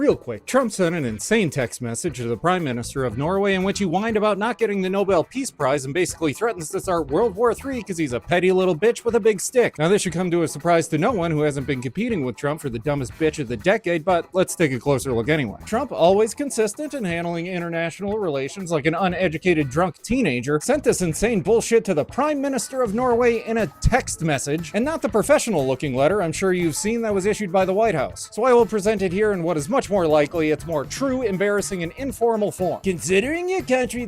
Real quick, Trump sent an insane text message to the Prime Minister of Norway in which he whined about not getting the Nobel Peace Prize and basically threatens to start World War III because he's a petty little bitch with a big stick. Now this should come to a surprise to no one who hasn't been competing with Trump for the dumbest bitch of the decade, but let's take a closer look anyway. Trump, always consistent in handling international relations like an uneducated drunk teenager, sent this insane bullshit to the Prime Minister of Norway in a text message, and not the professional looking letter I'm sure you've seen that was issued by the White House. So I will present it here in what is much more likely its more true, embarrassing, and informal form. Considering your country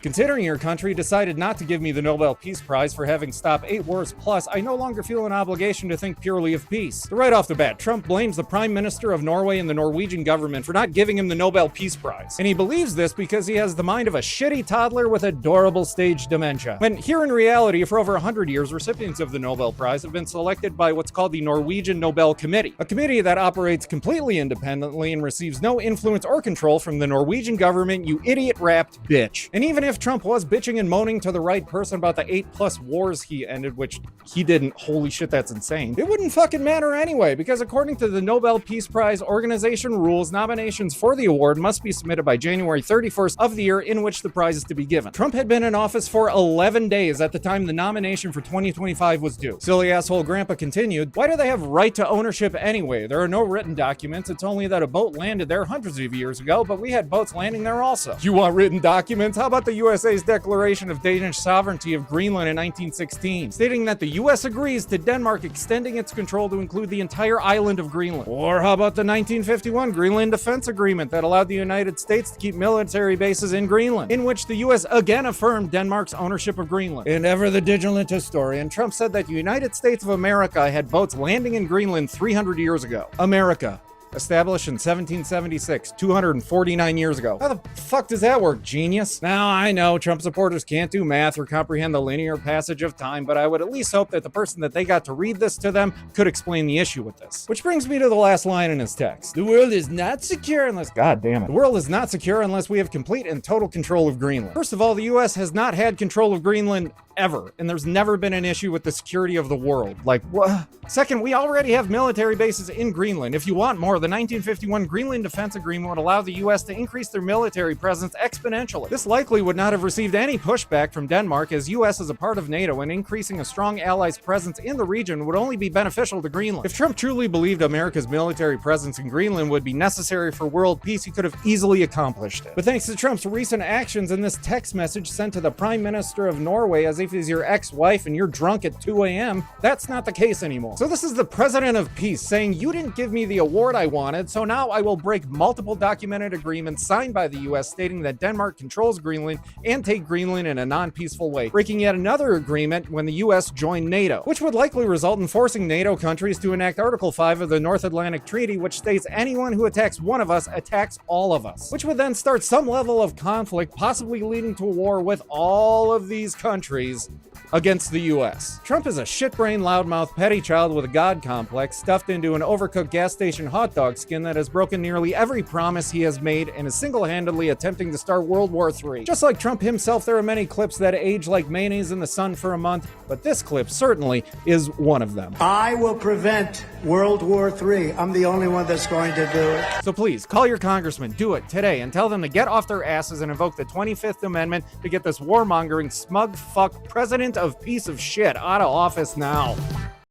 Considering your country decided not to give me the Nobel Peace Prize for having stopped 8 wars plus, I no longer feel an obligation to think purely of peace. So right off the bat, Trump blames the Prime Minister of Norway and the Norwegian government for not giving him the Nobel Peace Prize. And he believes this because he has the mind of a shitty toddler with adorable stage dementia. When here in reality, for over 100 years, recipients of the Nobel Prize have been selected by what's called the Norwegian Nobel Committee, a committee that operates completely independently and receives no influence or control from the Norwegian government, you idiot-wrapped bitch. And even if Trump was bitching and moaning to the right person about the 8+ wars he ended, which he didn't, holy shit, that's insane, it wouldn't fucking matter anyway, because according to the Nobel Peace Prize organization rules, nominations for the award must be submitted by January 31st of the year in which the prize is to be given. Trump had been in office for 11 days at the time the nomination for 2025 was due. Silly asshole grandpa continued, why do they have right to ownership anyway? There are no written documents, it's only that a boat landed there hundreds of years ago, but we had boats landing there also. You want written documents? How about the USA's declaration of Danish sovereignty of Greenland in 1916, stating that the US agrees to Denmark extending its control to include the entire island of Greenland? Or how about the 1951 Greenland Defense Agreement that allowed the United States to keep military bases in Greenland, in which the US again affirmed Denmark's ownership of Greenland? And ever the vigilant historian, Trump said that the United States of America had boats landing in Greenland 300 years ago. America. Established in 1776, 249 years ago. How the fuck does that work, genius? Now, I know Trump supporters can't do math or comprehend the linear passage of time, but I would at least hope that the person that they got to read this to them could explain the issue with this. Which brings me to the last line in his text. The world is not secure unless... God damn it. The world is not secure unless we have complete and total control of Greenland. First of all, the US has not had control of Greenland ever, and there's never been an issue with the security of the world. Like, what? Second, we already have military bases in Greenland. If you want more, the 1951 Greenland Defense Agreement would allow the US to increase their military presence exponentially. This likely would not have received any pushback from Denmark, as US is a part of NATO, and increasing a strong allies' presence in the region would only be beneficial to Greenland. If Trump truly believed America's military presence in Greenland would be necessary for world peace, he could have easily accomplished it. But thanks to Trump's recent actions and this text message sent to the Prime Minister of Norway as if he's your ex-wife and you're drunk at 2 a.m., that's not the case anymore. So this is the President of Peace saying, you didn't give me the award I wanted, so now I will break multiple documented agreements signed by the US stating that Denmark controls Greenland and take Greenland in a non-peaceful way, breaking yet another agreement when the US joined NATO, which would likely result in forcing NATO countries to enact Article 5 of the North Atlantic Treaty, which states anyone who attacks one of us attacks all of us, which would then start some level of conflict, possibly leading to a war with all of these countries against the US. Trump is a shit-brained, loudmouth, petty child with a god complex stuffed into an overcooked gas station hot dog skin that has broken nearly every promise he has made and is single-handedly attempting to start World War III. Just like Trump himself, there are many clips that age like mayonnaise in the sun for a month, but this clip certainly is one of them. I will prevent World War III. I'm the only one that's going to do it. So please, call your congressman, do it today, and tell them to get off their asses and invoke the 25th Amendment to get this warmongering, smug fuck president of piece of shit out of office now.